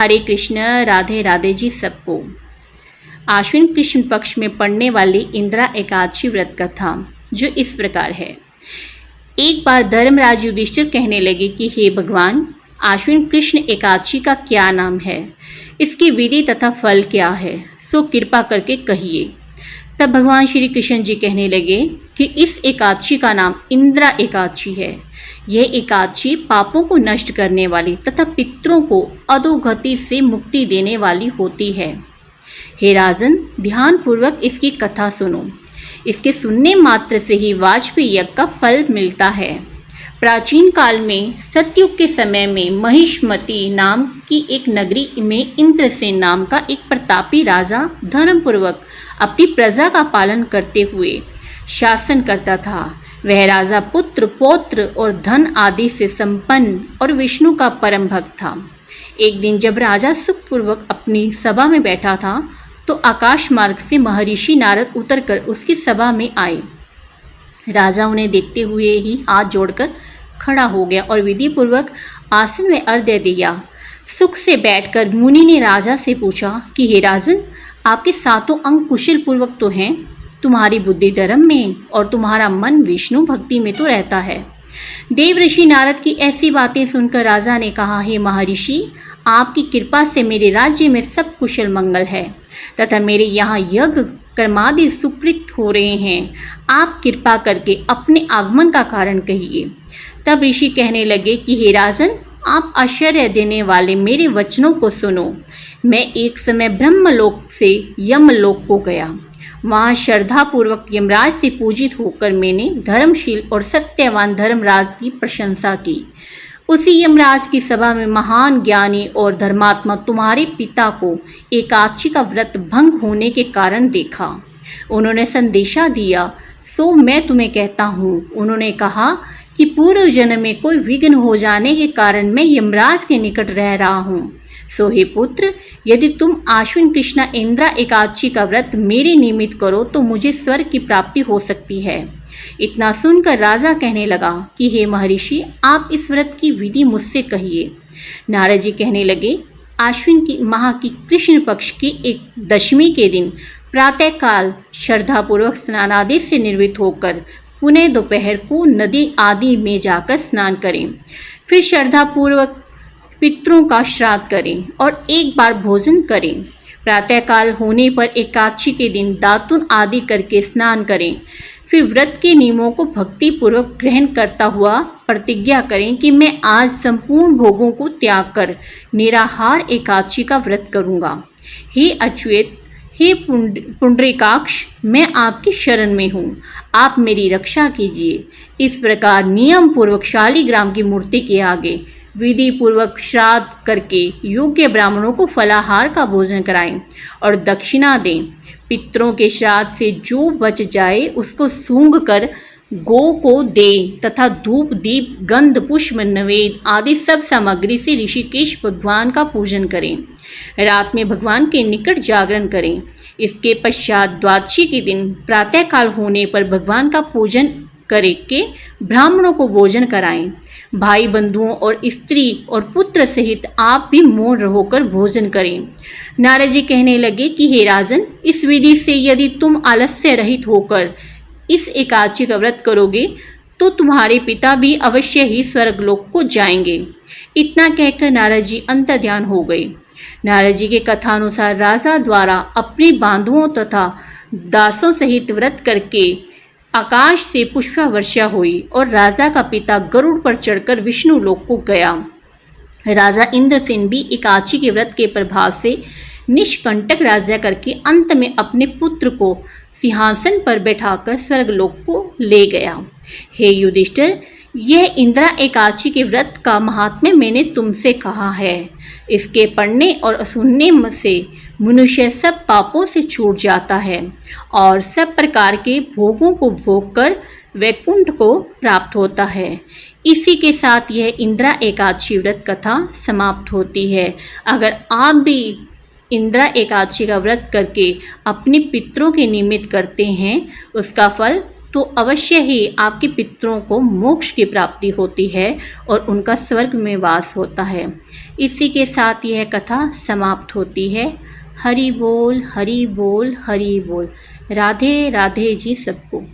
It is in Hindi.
हरे कृष्ण, राधे राधे जी सबको। आश्विन कृष्ण पक्ष में पड़ने वाली इंदिरा एकादशी व्रत कथा जो इस प्रकार है। एक बार धर्मराज युधिष्ठिर कहने लगे कि हे भगवान, आश्विन कृष्ण एकादशी का क्या नाम है, इसकी विधि तथा फल क्या है, सो कृपा करके कहिए। तब भगवान श्री कृष्ण जी कहने लगे कि इस एकादशी का नाम इंदिरा एकादशी है। यह एकादशी पापों को नष्ट करने वाली तथा पितरों को अधोगति से मुक्ति देने वाली होती है। हे राजन, ध्यानपूर्वक इसकी कथा सुनो। इसके सुनने मात्र से ही वाजपेयी यज्ञ का फल मिलता है। प्राचीन काल में सतयुग के समय में महिष्मती नाम की एक नगरी में इंद्रसेन नाम का एक प्रतापी राजा धर्मपूर्वक अपनी प्रजा का पालन करते हुए शासन करता था। वह राजा पुत्र, पौत्र और धन आदि से संपन्न और विष्णु का परम भक्त था। एक दिन जब राजा सुखपूर्वक अपनी सभा में बैठा था तो आकाश मार्ग से महर्षि नारद उतरकर उसकी सभा में आए। राजा उन्हें देखते हुए ही हाथ जोड़कर खड़ा हो गया और विधि पूर्वक आसन में अर्घ्य दिया। सुख से बैठकर मुनि ने राजा से पूछा कि हे राजन, आपके सातों अंग कुशल पूर्वक तो हैं, तुम्हारी बुद्धि धर्म में और तुम्हारा मन विष्णु भक्ति में तो रहता है। देव ऋषि नारद की ऐसी बातें सुनकर राजा ने कहा, हे महर्षि, आपकी कृपा से मेरे राज्य में सब कुशल मंगल है तथा मेरे यहाँ यज्ञ कर्मादि सुकृत हो रहे हैं। आप कृपा करके अपने आगमन का कारण कहिए। तब ऋषि कहने लगे कि हे राजन, आप आश्चर्य देने वाले मेरे वचनों को सुनो। मैं एक समय ब्रह्मलोक से यमलोक को गया। वहाँ श्रद्धापूर्वक यमराज से पूजित होकर मैंने धर्मशील और सत्यवान धर्मराज की प्रशंसा की। उसी यमराज की सभा में महान ज्ञानी और धर्मात्मा तुम्हारे पिता को एकादशी का व्रत भंग होने के कारण देखा। उन्होंने संदेशा दिया, सो मैं तुम्हें कहता हूँ। उन्होंने कहा कि पूर्व जन्म में कोई विघ्न हो जाने के कारण मैं यमराज के निकट रह रहा हूँ। सो हे पुत्र, यदि तुम आश्विन कृष्ण इंदिरा एकादशी का व्रत मेरे निमित्त करो तो मुझे स्वर्ग की प्राप्ति हो सकती है। इतना सुनकर राजा कहने लगा कि हे महर्षि, आप इस व्रत की विधि मुझसे कहिए। नारद जी कहने लगे, आश्विन की माह की कृष्ण पक्ष की एक दशमी के दिन प्रातःकाल श्रद्धापूर्वक स्नानादि से निर्वृत्त होकर पुनः दोपहर को नदी आदि में जाकर स्नान करें। फिर श्रद्धापूर्वक पितरों का श्राद्ध करें और एक बार भोजन करें। प्रातःकाल होने पर एकादशी के दिन दातुन आदि करके स्नान करें। फिर व्रत के नियमों को भक्तिपूर्वक ग्रहण करता हुआ प्रतिज्ञा करें कि मैं आज संपूर्ण भोगों को त्याग कर निराहार एकादशी का व्रत करूँगा। हे अच्युत, हे पुंडरीकाक्ष, मैं आपकी शरण में हूँ, आप मेरी रक्षा कीजिए। इस प्रकार नियम पूर्वक शालिग्राम की मूर्ति के आगे विधि पूर्वक श्राद्ध करके योग्य ब्राह्मणों को फलाहार का भोजन कराएं और दक्षिणा दें। पितरों के श्राद्ध से जो बच जाए उसको सूंघ कर गौ को दें तथा धूप, दीप, गंध, पुष्प, नैवेद्य आदि सब सामग्री से ऋषिकेश भगवान का पूजन करें। रात में भगवान के निकट जागरण करें। इसके पश्चात द्वादशी के दिन प्रातःकाल होने पर भगवान का पूजन करके ब्राह्मणों को भोजन कराएं। भाई बंधुओं और स्त्री और पुत्र सहित आप भी मौन होकर भोजन करें। नारद जी कहने लगे कि हे राजन, इस विधि से यदि तुम आलस्य रहित होकर इस एकादशी का व्रत करोगे तो तुम्हारे पिता भी अवश्य ही स्वर्गलोक को जाएंगे। इतना कहकर नारद जी अंतर्ध्यान हो गए। नारद जी के कथानुसार राजा द्वारा अपने बांधुओं तथा दासों सहित व्रत करके आकाश से पुष्पा वर्षा हुई और राजा का पिता गरुड़ पर चढ़कर विष्णु लोक को गया। राजा इंद्रसेन भी एकादशी के व्रत के प्रभाव से निष्कंटक राज्य करके अंत में अपने पुत्र को सिंहासन पर बैठाकर स्वर्गलोक को ले गया। हे युधिष्ठिर, यह इंदिरा एकादशी के व्रत का महात्म्य मैंने तुमसे कहा है। इसके पढ़ने और सुनने से मनुष्य सब पापों से छूट जाता है और सब प्रकार के भोगों को भोग कर वैकुंठ को प्राप्त होता है। इसी के साथ यह इंदिरा एकादशी व्रत कथा समाप्त होती है। अगर आप भी इंदिरा एकादशी का व्रत करके अपने पितरों के निमित्त करते हैं, उसका फल तो अवश्य ही आपके पितरों को मोक्ष की प्राप्ति होती है और उनका स्वर्ग में वास होता है। इसी के साथ यह कथा समाप्त होती है। हरि बोल, हरि बोल, हरि बोल। राधे राधे जी सबको।